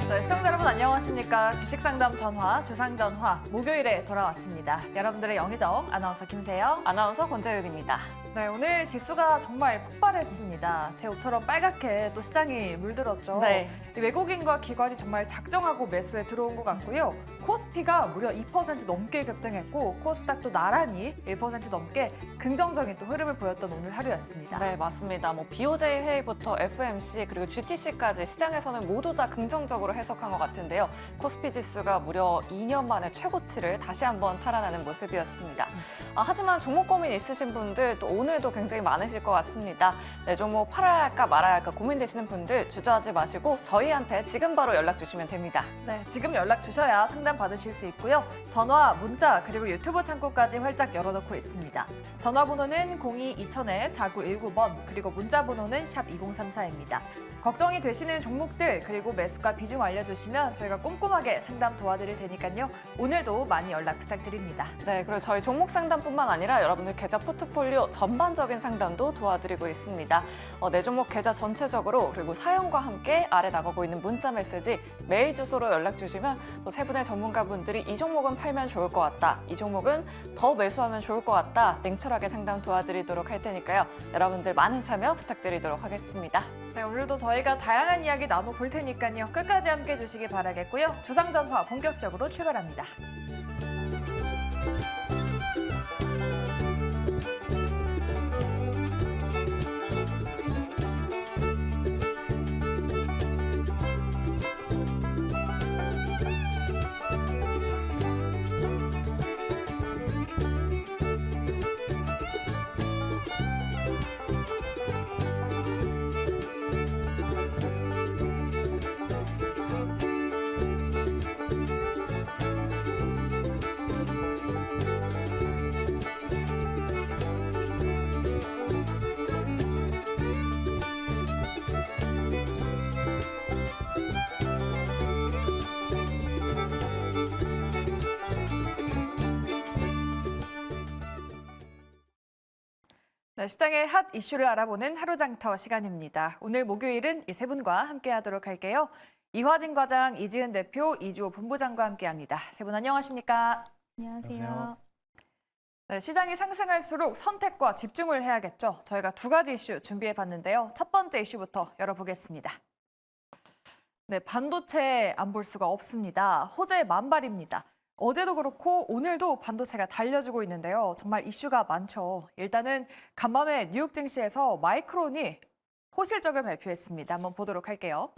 네, 시청자 여러분 안녕하십니까. 주식상담 전화, 주상전화 목요일에 돌아왔습니다. 여러분들의 영의정 아나운서 김세영, 아나운서 권재윤입니다. 네, 오늘 지수가 정말 폭발했습니다. 제 옷처럼 빨갛게 또 시장이 물들었죠. 네. 외국인과 기관이 정말 작정하고 매수에 들어온 것 같고요. 코스피가 무려 2% 넘게 급등했고 코스닥도 나란히 1% 넘게 긍정적인 또 흐름을 보였던 오늘 하루였습니다. 네, 맞습니다. BOJ 회의부터 FMC 그리고 GTC까지 시장에서는 모두 다 긍정적으로 해석한 것 같은데요. 코스피 지수가 무려 2년 만에 최고치를 다시 한번 탈환하는 모습이었습니다. 하지만 종목 고민 있으신 분들 또 오늘도 굉장히 많으실 것 같습니다. 네, 종목 팔아야 할까 말아야 할까 고민되시는 분들 주저하지 마시고 저희한테 지금 바로 연락 주시면 됩니다. 네, 지금 연락 주셔야 상담 받으실 수 있고요. 전화, 문자, 그리고 유튜브 창구까지 활짝 열어놓고 있습니다. 전화번호는 02-2000-4919번, 그리고 문자번호는 샵 2034입니다. 걱정이 되시는 종목들, 그리고 매수가 비중 알려주시면 저희가 꼼꼼하게 상담 도와드릴 테니까요. 오늘도 많이 연락 부탁드립니다. 네, 그리고 저희 종목 상담뿐만 아니라 여러분들 계좌 포트폴리오 전반적인 상담도 도와드리고 있습니다. 내 종목 계좌 전체적으로 그리고 사연과 함께 아래 나가고 있는 문자 메시지 메일 주소로 연락 주시면 또 세 분의 전문가분들이 이 종목은 팔면 좋을 것 같다, 이 종목은 더 매수하면 좋을 것 같다 냉철하게 상담 도와드리도록 할 테니까요. 여러분들 많은 참여 부탁드리도록 하겠습니다. 네, 오늘도 저희가 다양한 이야기 나눠볼 테니까요. 끝까지 함께 해주시기 바라겠고요. 주상전화 본격적으로 출발합니다. 네, 시장의 핫 이슈를 알아보는 하루장터 시간입니다. 오늘 목요일은 이 세 분과 함께하도록 할게요. 이화진 과장, 이지은 대표, 이주호 본부장과 함께합니다. 세 분 안녕하십니까? 안녕하세요. 네, 시장이 상승할수록 선택과 집중을 해야겠죠. 저희가 두 가지 이슈 준비해봤는데요. 첫 번째 이슈부터 열어보겠습니다. 네, 반도체 안 볼 수가 없습니다. 호재 만발입니다. 어제도 그렇고 오늘도 반도체가 달려주고 있는데요. 정말 이슈가 많죠. 일단은 간밤에 뉴욕 증시에서 마이크론이 호실적을 발표했습니다. 한번 보도록 할게요.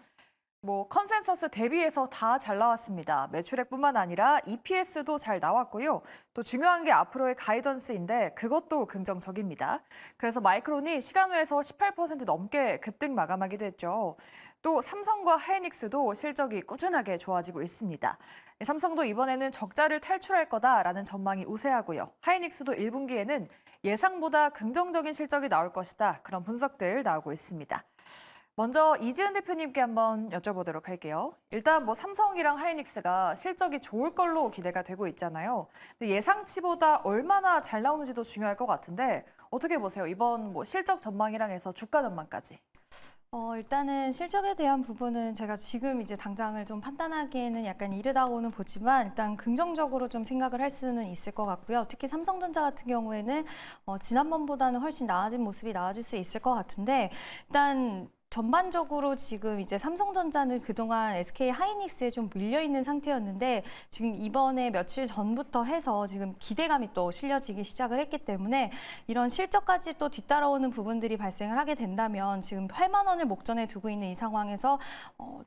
컨센서스 대비해서 다 잘 나왔습니다. 매출액뿐만 아니라 EPS도 잘 나왔고요. 또 중요한 게 앞으로의 가이던스인데 그것도 긍정적입니다. 그래서 마이크론이 시간외에서 18% 넘게 급등 마감하기도 했죠. 또 삼성과 하이닉스도 실적이 꾸준하게 좋아지고 있습니다. 삼성도 이번에는 적자를 탈출할 거다라는 전망이 우세하고요. 하이닉스도 1분기에는 예상보다 긍정적인 실적이 나올 것이다. 그런 분석들 나오고 있습니다. 먼저 이지은 대표님께 한번 여쭤보도록 할게요. 일단 삼성이랑 하이닉스가 실적이 좋을 걸로 기대가 되고 있잖아요. 근데 예상치보다 얼마나 잘 나오는지도 중요할 것 같은데 어떻게 보세요? 이번 실적 전망이랑 해서 주가 전망까지. 일단은 실적에 대한 부분은 제가 지금 이제 당장을 좀 판단하기에는 약간 이르다고는 보지만 일단 긍정적으로 좀 생각을 할 수는 있을 것 같고요. 특히 삼성전자 같은 경우에는 지난번보다는 훨씬 나아진 모습이 나와줄 수 있을 것 같은데 일단 전반적으로 지금 이제 삼성전자는 그동안 SK 하이닉스에 좀 밀려있는 상태였는데 지금 이번에 며칠 전부터 해서 지금 기대감이 또 실려지기 시작을 했기 때문에 이런 실적까지 또 뒤따라오는 부분들이 발생을 하게 된다면 지금 8만 원을 목전에 두고 있는 이 상황에서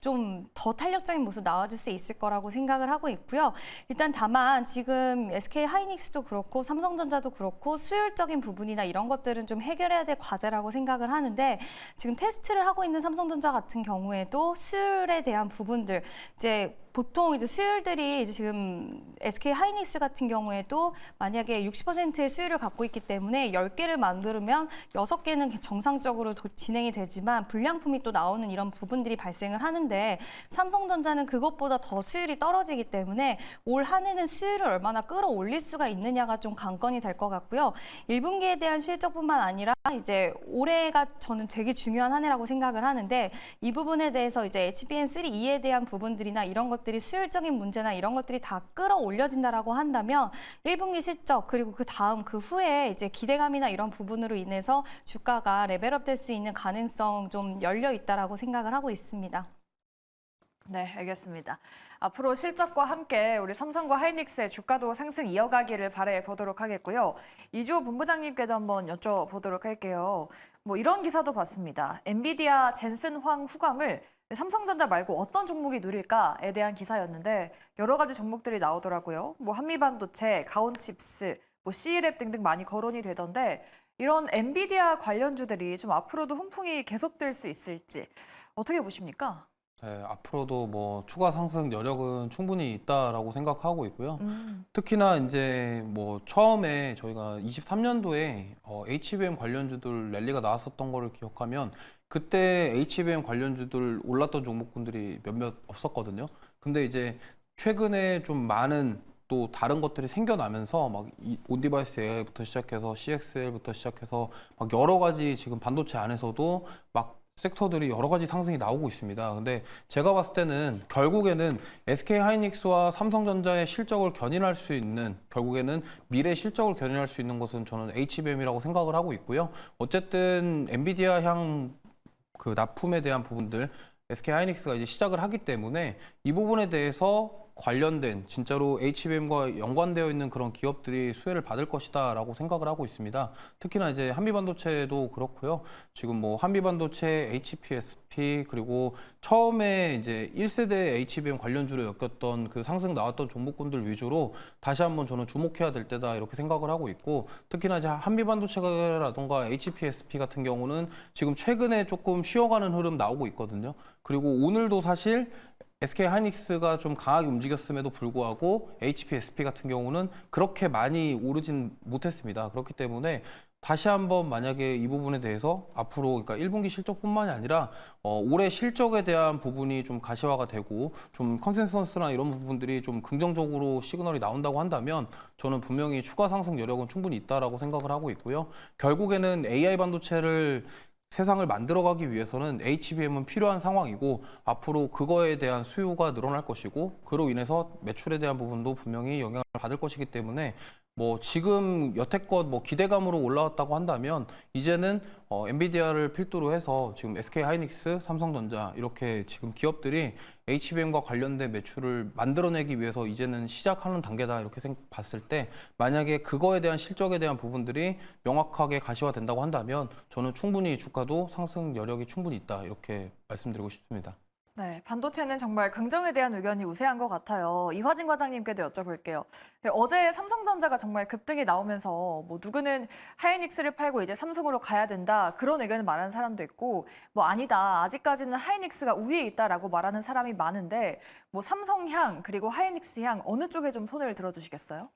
좀 더 탄력적인 모습 나와줄 수 있을 거라고 생각을 하고 있고요. 일단 다만 지금 SK 하이닉스도 그렇고 삼성전자도 그렇고 수율적인 부분이나 이런 것들은 좀 해결해야 될 과제라고 생각을 하는데 지금 테스트를 하고 있는 삼성전자 같은 경우에도 수율에 대한 부분들 이제 보통 이제 수율들이 이제 지금 SK 하이닉스 같은 경우에도 만약에 60%의 수율을 갖고 있기 때문에 10개를 만들면 6개는 정상적으로 진행이 되지만 불량품이 또 나오는 이런 부분들이 발생을 하는데 삼성전자는 그것보다 더 수율이 떨어지기 때문에 올 한 해는 수율을 얼마나 끌어올릴 수가 있느냐가 좀 관건이 될 것 같고요. 1분기에 대한 실적뿐만 아니라 이제 올해가 저는 되게 중요한 한 해라고 생각을 하는데 이 부분에 대해서 이제 HBM3E에 대한 부분들이나 이런 것들이 수율적인 문제나 이런 것들이 다 끌어올려진다라고 한다면 1분기 실적 그리고 그 다음 그 후에 이제 기대감이나 이런 부분으로 인해서 주가가 레벨업 될 수 있는 가능성 좀 열려 있다라고 생각을 하고 있습니다. 네, 알겠습니다. 앞으로 실적과 함께 우리 삼성과 하이닉스의 주가도 상승 이어가기를 바라보도록 하겠고요. 이주호 본부장님께도 한번 여쭤보도록 할게요. 뭐 이런 기사도 봤습니다. 엔비디아 젠슨 황 후광을 삼성전자 말고 어떤 종목이 누릴까에 대한 기사였는데 여러 가지 종목들이 나오더라고요. 뭐 한미반도체, 가온칩스, 뭐 C랩 등등 많이 거론이 되던데 이런 엔비디아 관련주들이 좀 앞으로도 훈풍이 계속될 수 있을지 어떻게 보십니까? 네, 앞으로도 뭐 추가 상승 여력은 충분히 있다라고 생각하고 있고요. 특히나 이제 뭐 처음에 저희가 23년도에 HBM 관련주들 랠리가 나왔었던 거를 기억하면 그때 HBM 관련주들 올랐던 종목군들이 몇몇 없었거든요. 근데 이제 최근에 좀 많은 또 다른 것들이 생겨나면서 막 온디바이스 AI부터 시작해서 CXL부터 시작해서 막 여러 가지 지금 반도체 안에서도 막 섹터들이 여러 가지 상승이 나오고 있습니다. 근데 제가 봤을 때는 결국에는 SK 하이닉스와 삼성전자의 실적을 견인할 수 있는 결국에는 미래 실적을 견인할 수 있는 것은 저는 HBM이라고 생각을 하고 있고요. 어쨌든 엔비디아 향 그 납품에 대한 부분들 SK 하이닉스가 이제 시작을 하기 때문에 이 부분에 대해서 관련된 진짜로 HBM과 연관되어 있는 그런 기업들이 수혜를 받을 것이다라고 생각을 하고 있습니다. 특히나 이제 한미반도체도 그렇고요. 지금 뭐 한미반도체, HPSP 그리고 처음에 이제 1세대 HBM 관련주로 엮였던 그 상승 나왔던 종목군들 위주로 다시 한번 저는 주목해야 될 때다 이렇게 생각을 하고 있고 특히나 이제 한미반도체라던가 HPSP 같은 경우는 지금 최근에 조금 쉬어가는 흐름 나오고 있거든요. 그리고 오늘도 사실 SK 하이닉스가 좀 강하게 움직였음에도 불구하고 HPSP 같은 경우는 그렇게 많이 오르진 못했습니다. 그렇기 때문에 다시 한번 만약에 이 부분에 대해서 앞으로 그러니까 1분기 실적뿐만이 아니라 올해 실적에 대한 부분이 좀 가시화가 되고 좀 컨센서스나 이런 부분들이 좀 긍정적으로 시그널이 나온다고 한다면 저는 분명히 추가 상승 여력은 충분히 있다라고 생각을 하고 있고요. 결국에는 AI 반도체를 세상을 만들어가기 위해서는 HBM은 필요한 상황이고 앞으로 그거에 대한 수요가 늘어날 것이고 그로 인해서 매출에 대한 부분도 분명히 영향을 받을 것이기 때문에 뭐 지금 여태껏 뭐 기대감으로 올라왔다고 한다면 이제는 엔비디아를 필두로 해서 지금 SK 하이닉스, 삼성전자 이렇게 지금 기업들이 HBM과 관련된 매출을 만들어내기 위해서 이제는 시작하는 단계다 이렇게 봤을 때 만약에 그거에 대한 실적에 대한 부분들이 명확하게 가시화된다고 한다면 저는 충분히 주가도 상승 여력이 충분히 있다 이렇게 말씀드리고 싶습니다. 네, 반도체는 정말 긍정에 대한 의견이 우세한 것 같아요. 이화진 과장님께도 여쭤볼게요. 네, 어제 삼성전자가 정말 급등이 나오면서 뭐 누구는 하이닉스를 팔고 이제 삼성으로 가야 된다 그런 의견을 말하는 사람도 있고 뭐 아니다 아직까지는 하이닉스가 우위에 있다라고 말하는 사람이 많은데 뭐 삼성향 그리고 하이닉스향 어느 쪽에 좀 손을 들어주시겠어요?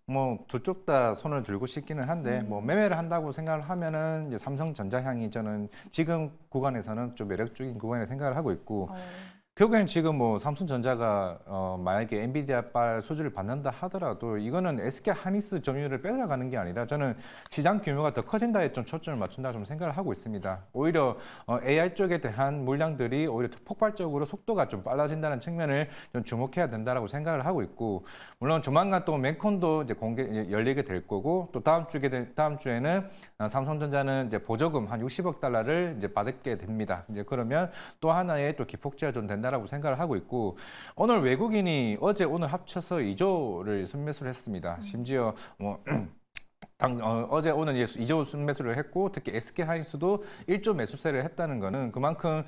뭐 두 쪽 다 손을 들고 싶기는 한데 뭐 매매를 한다고 생각을 하면은 이제 삼성전자 향이 저는 지금 구간에서는 좀 매력적인 구간에 생각을 하고 있고 결국엔 지금 뭐 삼성전자가 만약에 엔비디아발 수주를 받는다 하더라도 이거는 SK 하이닉스 점유율을 뺏어가는 게 아니라 저는 시장 규모가 더 커진다에 좀 초점을 맞춘다 좀 생각을 하고 있습니다. 오히려 AI 쪽에 대한 물량들이 오히려 폭발적으로 속도가 좀 빨라진다는 측면을 좀 주목해야 된다라고 생각을 하고 있고 물론 조만간 또 멘콘도 이제 열리게 될 거고 또 다음 주에는 삼성전자는 이제 보조금 한 60억 달러를 이제 받게 됩니다. 이제 그러면 또 하나의 또 기폭제가 좀 된다라고 생각을 하고 있고 오늘 외국인이 어제 오늘 합쳐서 2조를 순매수를 했습니다. 심지어 뭐 어제 오늘 이제 2조 순매수를 했고 특히 SK하이닉스도 1조 매수세를 했다는 거는 그만큼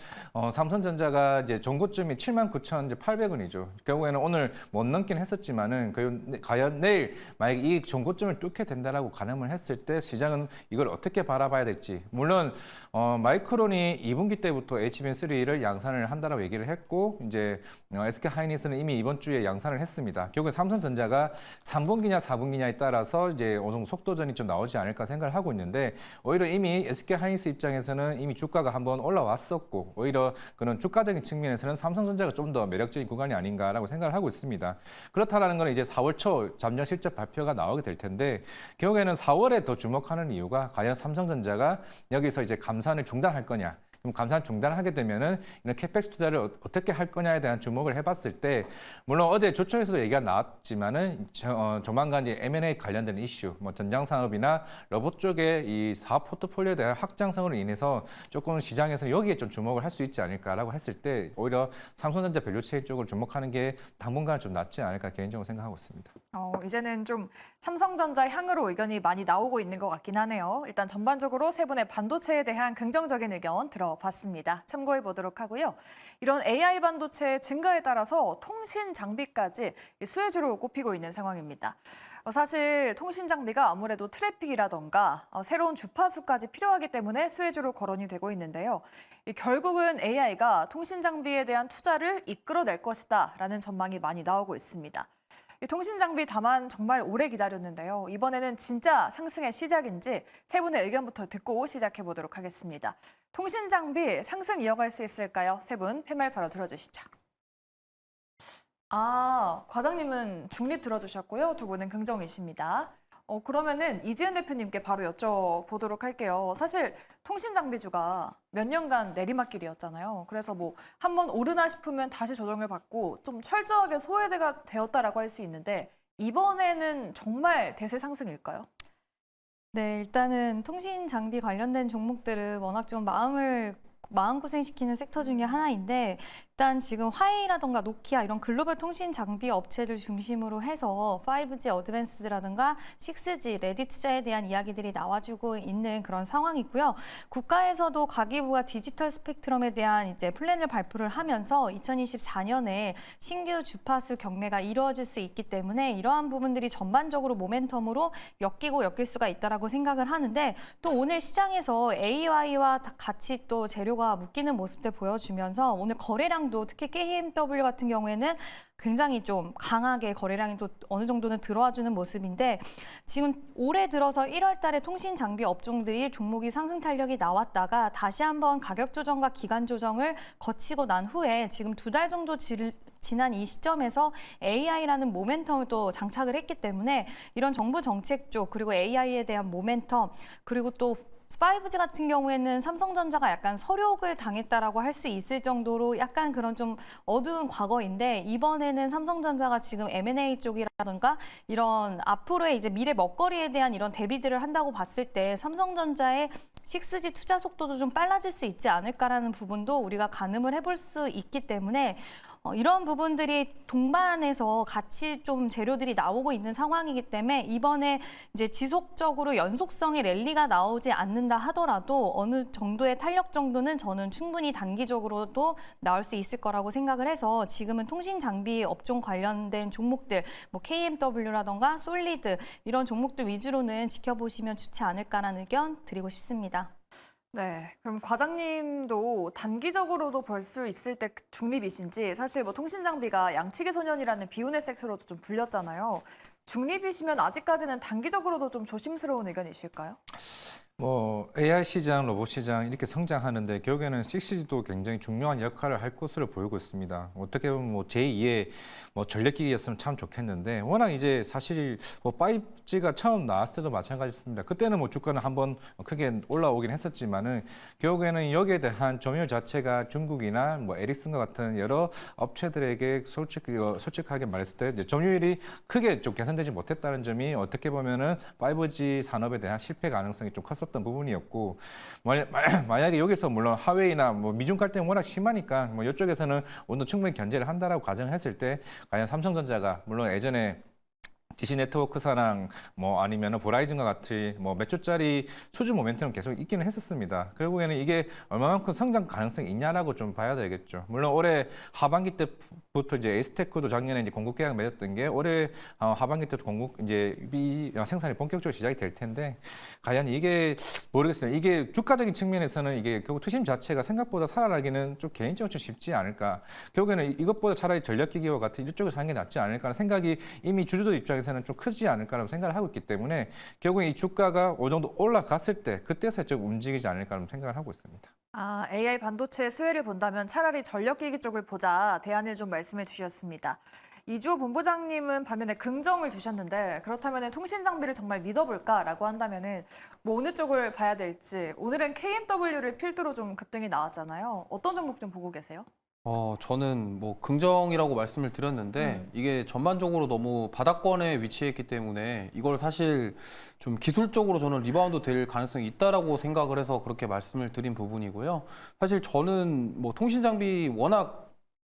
삼성전자가 이제 전고점이 79,800원이죠. 결국에는 오늘 못 넘긴 했었지만은 과연 내일 만약 이 전고점을 뚫게 된다라고 가늠을 했을 때 시장은 이걸 어떻게 바라봐야 될지. 물론 마이크론이 2분기 때부터 HBM3를 양산을 한다라고 얘기를 했고 이제 SK하이닉스는 이미 이번 주에 양산을 했습니다. 결국에 삼성전자가 3분기냐 4분기냐에 따라서 이제 어느 정도 속도전이 좀 나오지 않을까 생각을 하고 있는데 오히려 이미 SK하이닉스 입장에서는 이미 주가가 한번 올라왔었고 오히려 그런 주가적인 측면에서는 삼성전자가 좀 더 매력적인 구간이 아닌가라고 생각을 하고 있습니다. 그렇다라는 건 이제 4월 초 잠정 실적 발표가 나오게 될 텐데 결국에는 4월에 더 주목하는 이유가 과연 삼성전자가 여기서 이제 감산을 중단할 거냐. 그럼 감산 중단하게 되면은 이런 캐펙스 투자를 어떻게 할 거냐에 대한 주목을 해봤을 때 물론 어제 조처에서도 얘기가 나왔지만은 조만간 이제 M&A 관련된 이슈, 뭐 전장 산업이나 로봇 쪽의 이 사업 포트폴리오에 대한 확장성으로 인해서 조금 시장에서 여기에 좀 주목을 할 수 있지 않을까라고 했을 때 오히려 삼성전자 밸류체인 쪽으로 주목하는 게 당분간 좀 낫지 않을까 개인적으로 생각하고 있습니다. 이제는 좀 삼성전자 향으로 의견이 많이 나오고 있는 것 같긴 하네요. 일단 전반적으로 세 분의 반도체에 대한 긍정적인 의견 들어봤습니다. 참고해 보도록 하고요. 이런 AI 반도체 증가에 따라서 통신 장비까지 수혜주로 꼽히고 있는 상황입니다. 사실 통신 장비가 아무래도 트래픽이라던가 새로운 주파수까지 필요하기 때문에 수혜주로 거론이 되고 있는데요. 결국은 AI가 통신 장비에 대한 투자를 이끌어낼 것이다라는 전망이 많이 나오고 있습니다. 통신 장비 다만 정말 오래 기다렸는데요. 이번에는 진짜 상승의 시작인지 세 분의 의견부터 듣고 시작해 보도록 하겠습니다. 통신 장비 상승 이어갈 수 있을까요? 세 분 패말 바로 들어주시죠. 과장님은 중립 들어주셨고요. 두 분은 긍정이십니다. 그러면은 이지은 대표님께 바로 여쭤보도록 할게요. 사실 통신 장비주가 몇 년간 내리막길이었잖아요. 그래서 뭐 한번 오르나 싶으면 다시 조정을 받고 좀 철저하게 소외가 되었다라고 할 수 있는데 이번에는 정말 대세 상승일까요? 네, 일단은 통신 장비 관련된 종목들은 워낙 좀 마음고생시키는 섹터 중에 하나인데 일단 지금 화웨이라던가 노키아 이런 글로벌 통신 장비 업체를 중심으로 해서 5G 어드밴스라든가 6G 레디 투자에 대한 이야기들이 나와주고 있는 그런 상황이고요. 국가에서도 가계부가 디지털 스펙트럼에 대한 이제 플랜을 발표를 하면서 2024년에 신규 주파수 경매가 이루어질 수 있기 때문에 이러한 부분들이 전반적으로 모멘텀으로 엮일 수가 있다라고 생각을 하는데 또 오늘 시장에서 AI와 같이 또 재료가 묶이는 모습들 보여주면서 오늘 거래량도 특히 KMW 같은 경우에는 굉장히 좀 강하게 거래량이 또 어느 정도는 들어와주는 모습인데 지금 올해 들어서 1월 달에 통신 장비 업종들이 종목이 상승 탄력이 나왔다가 다시 한번 가격 조정과 기간 조정을 거치고 난 후에 지금 2달 정도 지난 이 시점에서 AI라는 모멘텀을 또 장착을 했기 때문에 이런 정부 정책 쪽 그리고 AI에 대한 모멘텀 그리고 또 5G 같은 경우에는 삼성전자가 약간 서력을 당했다라고 할 수 있을 정도로 약간 그런 좀 어두운 과거인데 이번에는 삼성전자가 지금 M&A 쪽이라든가 이런 앞으로의 이제 미래 먹거리에 대한 이런 대비들을 한다고 봤을 때 삼성전자의 6G 투자 속도도 좀 빨라질 수 있지 않을까라는 부분도 우리가 가늠을 해볼 수 있기 때문에 이런 부분들이 동반해서 같이 좀 재료들이 나오고 있는 상황이기 때문에 이번에 이제 지속적으로 연속성의 랠리가 나오지 않는다 하더라도 어느 정도의 탄력 정도는 저는 충분히 단기적으로도 나올 수 있을 거라고 생각을 해서 지금은 통신 장비 업종 관련된 종목들 뭐 KMW라던가 솔리드 이런 종목들 위주로는 지켜보시면 좋지 않을까라는 의견 드리고 싶습니다. 네, 그럼 과장님도 단기적으로도 볼 수 있을 때 중립이신지 사실 뭐 통신 장비가 양치기 소년이라는 비운의 섹터로도 좀 불렸잖아요. 중립이시면 아직까지는 단기적으로도 좀 조심스러운 의견이실까요? 뭐 AI 시장, 로봇 시장 이렇게 성장하는데 결국에는 6G도 굉장히 중요한 역할을 할 것으로 보이고 있습니다. 어떻게 보면 뭐 제2의 뭐 전력기기였으면 참 좋겠는데 워낙 이제 사실 뭐 5G가 처음 나왔을 때도 마찬가지였습니다. 그때는 뭐 주가는 한번 크게 올라오긴 했었지만은 결국에는 여기에 대한 점유율 자체가 중국이나 뭐 에릭슨과 같은 여러 업체들에게 솔직하게 말했을 때 점유율이 크게 좀 개선되지 못했다는 점이 어떻게 보면은 5G 산업에 대한 실패 가능성이 좀 컸었던 부분이었고 만약에 여기서 물론 화웨이나 뭐 미중 갈등이 워낙 심하니까 뭐 이쪽에서는 오늘 충분히 견제를 한다라고 가정했을 때 과연 삼성전자가 물론 예전에 DC 네트워크사랑 뭐 아니면은 보라이즌과 같이 뭐 몇 조짜리 수주 모멘텀은 계속 있기는 했었습니다. 결국에는 이게 얼마만큼 성장 가능성이 있냐라고 좀 봐야 되겠죠. 물론 올해 하반기 때부터 이제 에이스테크도 작년에 이제 공급 계약 맺었던 게 올해 하반기 때도 공급 이제 이 생산이 본격적으로 시작이 될 텐데 과연 이게 모르겠어요. 이게 주가적인 측면에서는 이게 결국 투심 자체가 생각보다 살아나기는 좀 개인적으로 좀 쉽지 않을까. 결국에는 이것보다 차라리 전략기기와 같은 이쪽에서 하는 게 낫지 않을까 하는 생각이 이미 주주들 입장에서는 좀 크지 않을까라고 생각을 하고 있기 때문에 결국에 이 주가가 어느 정도 올라갔을 때 그때서 좀 움직이지 않을까라는 생각을 하고 있습니다. AI 반도체의 수혜를 본다면 차라리 전력기기 쪽을 보자 대안을 좀 말씀해 주셨습니다. 이주호 본부장님은 반면에 긍정을 주셨는데 그렇다면 통신 장비를 정말 믿어볼까라고 한다면은 뭐 어느 쪽을 봐야 될지 오늘은 KMW를 필두로 좀 급등이 나왔잖아요. 어떤 종목 좀 보고 계세요? 저는 뭐 긍정이라고 말씀을 드렸는데 이게 전반적으로 너무 바닥권에 위치했기 때문에 이걸 사실 좀 기술적으로 저는 리바운드 될 가능성이 있다라고 생각을 해서 그렇게 말씀을 드린 부분이고요. 사실 저는 뭐 통신 장비 워낙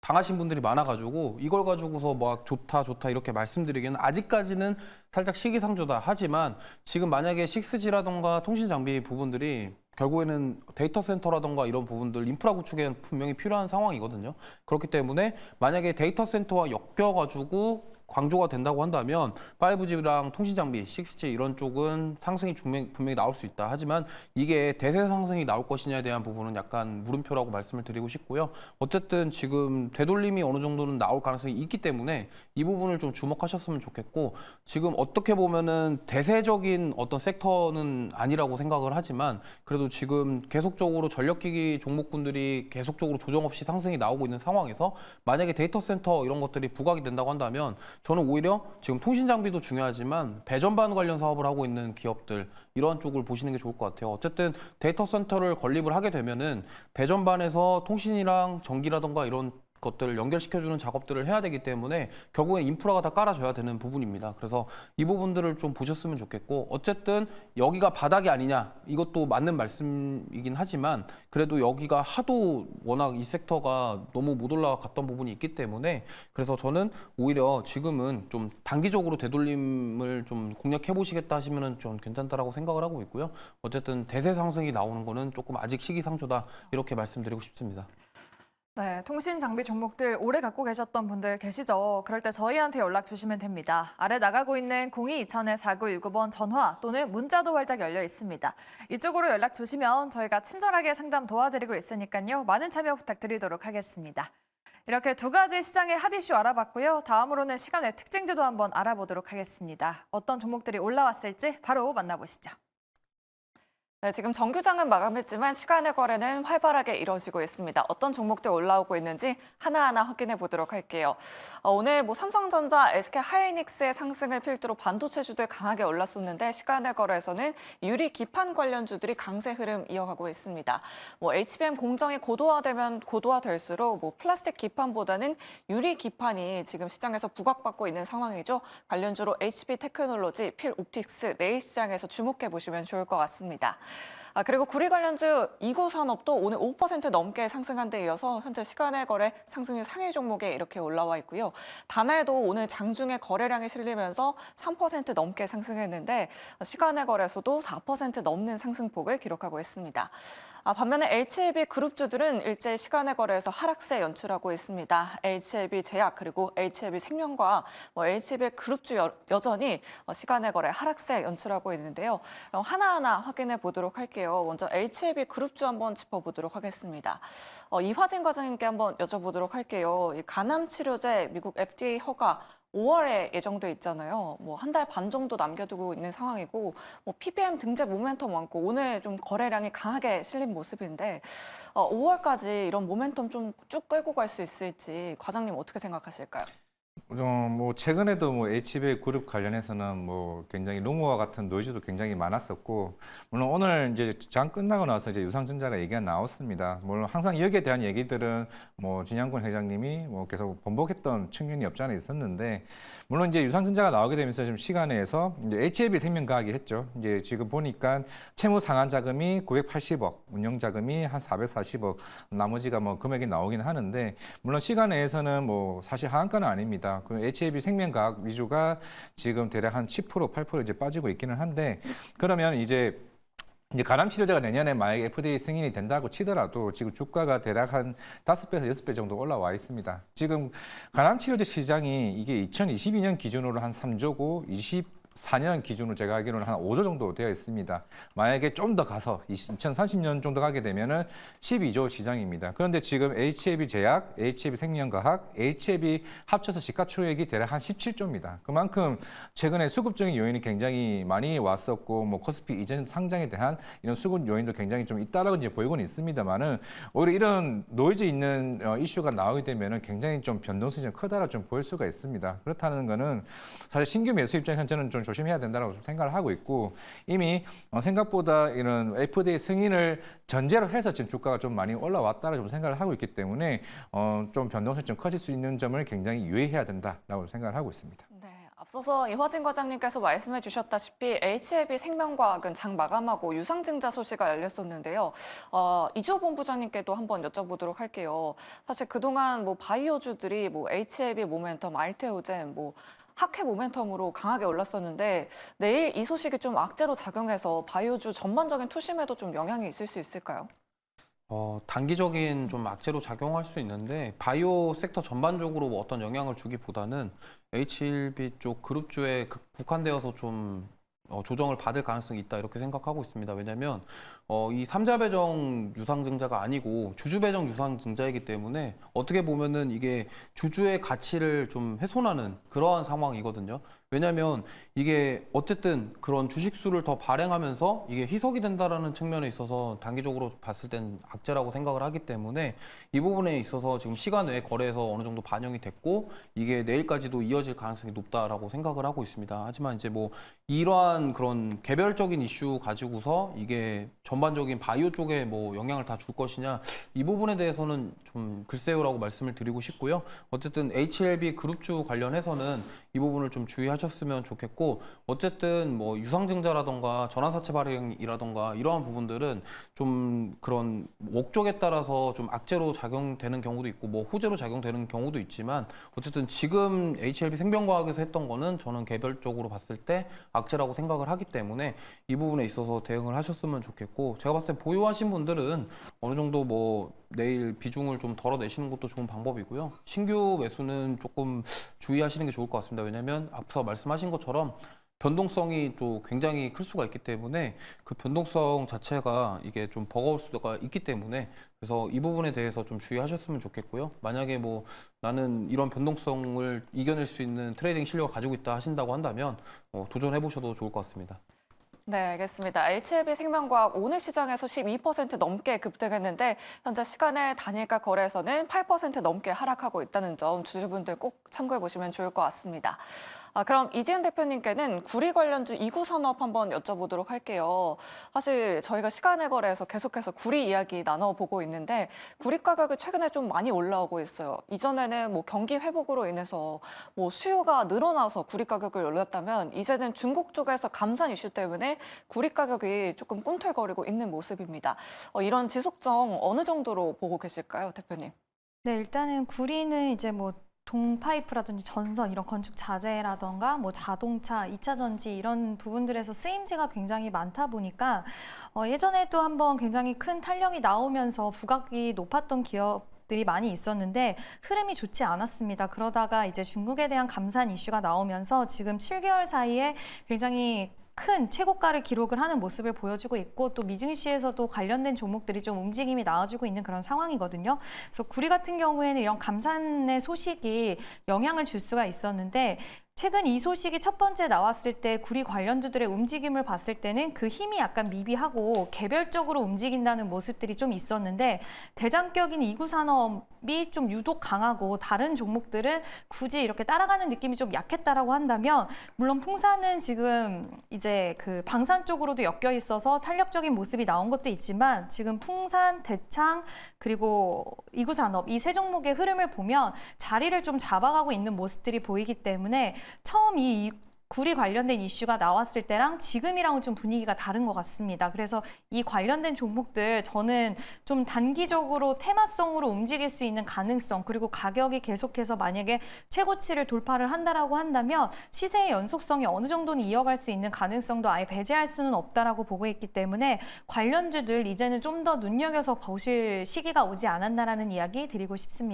당하신 분들이 많아가지고 이걸 가지고서 막 좋다 이렇게 말씀드리기는 아직까지는 살짝 시기상조다. 하지만 지금 만약에 6G라던가 통신 장비 부분들이 결국에는 데이터 센터라던가 이런 부분들 인프라 구축에 분명히 필요한 상황이거든요. 그렇기 때문에 만약에 데이터 센터와 엮여가지고 광조가 된다고 한다면 5G랑 통신 장비, 6G 이런 쪽은 상승이 분명히 나올 수 있다. 하지만 이게 대세 상승이 나올 것이냐에 대한 부분은 약간 물음표라고 말씀을 드리고 싶고요. 어쨌든 지금 되돌림이 어느 정도는 나올 가능성이 있기 때문에 이 부분을 좀 주목하셨으면 좋겠고 지금 어떻게 보면은 대세적인 어떤 섹터는 아니라고 생각을 하지만 그래도 지금 계속적으로 전력기기 종목군들이 계속적으로 조정 없이 상승이 나오고 있는 상황에서 만약에 데이터 센터 이런 것들이 부각이 된다고 한다면 저는 오히려 지금 통신 장비도 중요하지만 배전반 관련 사업을 하고 있는 기업들 이런 쪽을 보시는 게 좋을 것 같아요. 어쨌든 데이터 센터를 건립을 하게 되면은 배전반에서 통신이랑 전기라던가 이런 것들을 연결시켜주는 작업들을 해야 되기 때문에 결국엔 인프라가 다 깔아줘야 되는 부분입니다. 그래서 이 부분들을 좀 보셨으면 좋겠고 어쨌든 여기가 바닥이 아니냐 이것도 맞는 말씀이긴 하지만 그래도 여기가 하도 워낙 이 섹터가 너무 못 올라갔던 부분이 있기 때문에 그래서 저는 오히려 지금은 좀 단기적으로 되돌림을 좀 공략해 보시겠다 하시면은 좀 괜찮다라고 생각을 하고 있고요. 어쨌든 대세 상승이 나오는 거는 조금 아직 시기상조다 이렇게 말씀드리고 싶습니다. 네, 통신 장비 종목들 오래 갖고 계셨던 분들 계시죠? 그럴 때 저희한테 연락 주시면 됩니다. 아래 나가고 있는 02-2000-4919번 전화 또는 문자도 활짝 열려 있습니다. 이쪽으로 연락 주시면 저희가 친절하게 상담 도와드리고 있으니까요. 많은 참여 부탁드리도록 하겠습니다. 이렇게 두 가지 시장의 핫 이슈 알아봤고요. 다음으로는 시간의 특징주도 한번 알아보도록 하겠습니다. 어떤 종목들이 올라왔을지 바로 만나보시죠. 네, 지금 정규장은 마감했지만 시간의 거래는 활발하게 이루어지고 있습니다. 어떤 종목들 올라오고 있는지 하나하나 확인해 보도록 할게요. 오늘 삼성전자, SK하이닉스의 상승을 필두로 반도체주들 강하게 올랐었는데 시간의 거래에서는 유리 기판 관련주들이 강세 흐름 이어가고 있습니다. HBM 공정이 고도화되면 고도화될수록 플라스틱 기판보다는 유리 기판이 지금 시장에서 부각받고 있는 상황이죠. 관련주로 HB테크놀로지, 필옵틱스, 내일 시장에서 주목해 보시면 좋을 것 같습니다. 그리고 구리 관련주 이구산업도 오늘 5% 넘게 상승한 데 이어서 현재 시간의 거래 상승률 상위 종목에 이렇게 올라와 있고요. 다날도 오늘 장중에 거래량이 실리면서 3% 넘게 상승했는데 시간의 거래에서도 4% 넘는 상승폭을 기록하고 있습니다. 반면에 HLB 그룹주들은 일제 시간의 거래에서 하락세 연출하고 있습니다. HLB 제약 그리고 HLB 생명과 HLB 그룹주 여전히 시간의 거래 하락세 연출하고 있는데요. 하나하나 확인해 보도록 할게요. 먼저 HLB 그룹주 한번 짚어보도록 하겠습니다. 이화진 과장님께 한번 여쭤보도록 할게요. 이 간암 치료제 미국 FDA 허가 5월에 예정돼 있잖아요. 한 달 반 정도 남겨두고 있는 상황이고 PBM 등재 모멘텀 많고 오늘 좀 거래량이 강하게 실린 모습인데 5월까지 이런 모멘텀 좀 쭉 끌고 갈 수 있을지 과장님 어떻게 생각하실까요? 최근에도 HBA 그룹 관련해서는 굉장히 루머와 같은 노이즈도 굉장히 많았었고, 물론 오늘 이제 장 끝나고 나서 이제 유상증자가 얘기가 나왔습니다. 물론 항상 여기에 대한 얘기들은 진양권 회장님이 계속 번복했던 측면이 없지 않아 있었는데, 물론 이제 유상증자가 나오게 되면서 좀 시간에서 이제 HLB 생명과학이 했죠. 이제 지금 보니까 채무 상환 자금이 980억, 운영 자금이 한 440억, 나머지가 금액이 나오긴 하는데, 물론 시간에서는 사실 하한가는 아닙니다. 그 HAB 생명과학 위주가 지금 대략 한 10%, 8% 이제 빠지고 있기는 한데 그러면 이제 가람 치료제가 내년에 만약에 FDA 승인이 된다고 치더라도 지금 주가가 대략 한 5배에서 6배 정도 올라와 있습니다. 지금 가람 치료제 시장이 이게 2022년 기준으로 한 3조고 24년 기준으로 제가 알기로는 한 5조 정도 되어 있습니다. 만약에 좀 더 가서 2030년 정도 가게 되면은 12조 시장입니다. 그런데 지금 HAB 제약, HAB 생명과학, HAB 합쳐서 시가총액이 대략 한 17조입니다. 그만큼 최근에 수급적인 요인이 굉장히 많이 왔었고 뭐 코스피 이전 상장에 대한 이런 수급 요인도 굉장히 좀 있다라고 이제 보이고는 있습니다만은 오히려 이런 노이즈 있는 이슈가 나오게 되면은 굉장히 좀 변동성이 좀 크다라 좀 보일 수가 있습니다. 그렇다는 거는 사실 신규 매수 입장에서는 저는 좀 조심해야 된다고 생각을 하고 있고 이미 생각보다 이런 FDA 승인을 전제로 해서 지금 주가가 좀 많이 올라왔다고 좀 생각을 하고 있기 때문에 좀 변동성이 좀 커질 수 있는 점을 굉장히 유의해야 된다라고 생각을 하고 있습니다. 네, 앞서서 이화진 과장님께서 말씀해 주셨다시피 HAB 생명과학은 장 마감하고 유상증자 소식을 알렸었는데요. 이주호 본부장님께도 한번 여쭤보도록 할게요. 사실 그동안 뭐 바이오주들이 뭐 HAB 모멘텀, 알테오젠, 뭐 학회 모멘텀으로 강하게 올랐었는데 내일 이 소식이 좀 악재로 작용해서 바이오주 전반적인 투심에도 좀 영향이 있을 수 있을까요? 단기적인 좀 악재로 작용할 수 있는데 바이오 섹터 전반적으로 뭐 어떤 영향을 주기보다는 HLB 쪽 그룹주에 국한되어서 좀 조정을 받을 가능성이 있다 이렇게 생각하고 있습니다. 왜냐하면 이 삼자 배정 유상증자가 아니고 주주 배정 유상증자이기 때문에 어떻게 보면은 이게 주주의 가치를 좀 훼손하는 그러한 상황이거든요. 왜냐하면 이게 어쨌든 그런 주식수를 더 발행하면서 이게 희석이 된다라는 측면에 있어서 단기적으로 봤을 땐 악재라고 생각을 하기 때문에 이 부분에 있어서 지금 시간 외에 거래에서 어느 정도 반영이 됐고 이게 내일까지도 이어질 가능성이 높다라고 생각을 하고 있습니다. 하지만 이제 뭐 이러한 그런 개별적인 이슈 가지고서 이게 전반적인 바이오 쪽에 뭐 영향을 다 줄 것이냐 이 부분에 대해서는 좀 글쎄요라고 말씀을 드리고 싶고요. 어쨌든 HLB 그룹주 관련해서는 이 부분을 좀 주의하셨으면 좋겠고 어쨌든 뭐 유상증자라던가 전환사채 발행이라던가 이러한 부분들은 좀 그런 목적에 따라서 좀 악재로 작용되는 경우도 있고 뭐 호재로 작용되는 경우도 있지만 어쨌든 지금 HLB 생명과학에서 했던 거는 저는 개별적으로 봤을 때 악재라고 생각을 하기 때문에 이 부분에 있어서 대응을 하셨으면 좋겠고 제가 봤을 때 보유하신 분들은 어느 정도 뭐 내일 비중을 좀 덜어내시는 것도 좋은 방법이고요. 신규 매수는 조금 주의하시는 게 좋을 것 같습니다. 왜냐하면 앞서 말씀하신 것처럼 변동성이 또 굉장히 클 수가 있기 때문에 그 변동성 자체가 이게 좀 버거울 수가 있기 때문에 그래서 이 부분에 대해서 좀 주의하셨으면 좋겠고요. 만약에 뭐 나는 이런 변동성을 이겨낼 수 있는 트레이딩 실력을 가지고 있다 하신다고 한다면 도전해 보셔도 좋을 것 같습니다. 네, 알겠습니다. HLB 생명과학 오늘 시장에서 12% 넘게 급등했는데 현재 시간의 단일가 거래에서는 8% 넘게 하락하고 있다는 점 주주분들 꼭 참고해 보시면 좋을 것 같습니다. 그럼 이지은 대표님께는 구리 관련주 2구 산업 한번 여쭤보도록 할게요. 사실 저희가 시간의 거래에서 계속해서 구리 이야기 나눠보고 있는데 구리 가격이 최근에 좀 많이 올라오고 있어요. 이전에는 뭐 경기 회복으로 인해서 뭐 수요가 늘어나서 구리 가격을 올렸다면 이제는 중국 쪽에서 감산 이슈 때문에 구리 가격이 조금 꿈틀거리고 있는 모습입니다. 이런 지속성 어느 정도로 보고 계실까요, 대표님? 네, 일단은 구리는 이제 뭐 동파이프라든지 전선 이런 건축 자재라던가 뭐 자동차, 2차 전지 이런 부분들에서 쓰임새가 굉장히 많다 보니까 예전에도 한번 굉장히 큰 탄력이 나오면서 부각이 높았던 기업들이 많이 있었는데 흐름이 좋지 않았습니다. 그러다가 이제 중국에 대한 감산 이슈가 나오면서 지금 7개월 사이에 굉장히 큰 최고가를 기록을 하는 모습을 보여주고 있고 또 미증시에서도 관련된 종목들이 좀 움직임이 나와주고 있는 그런 상황이거든요. 그래서 구리 같은 경우에는 이런 감산의 소식이 영향을 줄 수가 있었는데 최근 이 소식이 첫 번째 나왔을 때 구리 관련주들의 움직임을 봤을 때는 그 힘이 약간 미비하고 개별적으로 움직인다는 모습들이 좀 있었는데 대장격인 2구 산업이 좀 유독 강하고 다른 종목들은 굳이 이렇게 따라가는 느낌이 좀 약했다라고 한다면 물론 풍산은 지금 이제 그 방산 쪽으로도 엮여 있어서 탄력적인 모습이 나온 것도 있지만 지금 풍산, 대창 그리고 2구 산업 이 세 종목의 흐름을 보면 자리를 좀 잡아가고 있는 모습들이 보이기 때문에 처음 이 구리 관련된 이슈가 나왔을 때랑 지금이랑은 좀 분위기가 다른 것 같습니다. 그래서 이 관련된 종목들 저는 좀 단기적으로 테마성으로 움직일 수 있는 가능성, 그리고 가격이 계속해서 만약에 최고치를 돌파를 한다라고 한다면 시세의 연속성이 어느 정도는 이어갈 수 있는 가능성도 아예 배제할 수는 없다라고 보고 있기 때문에 관련주들 이제는 좀 더 눈여겨서 보실 시기가 오지 않았나라는 이야기 드리고 싶습니다.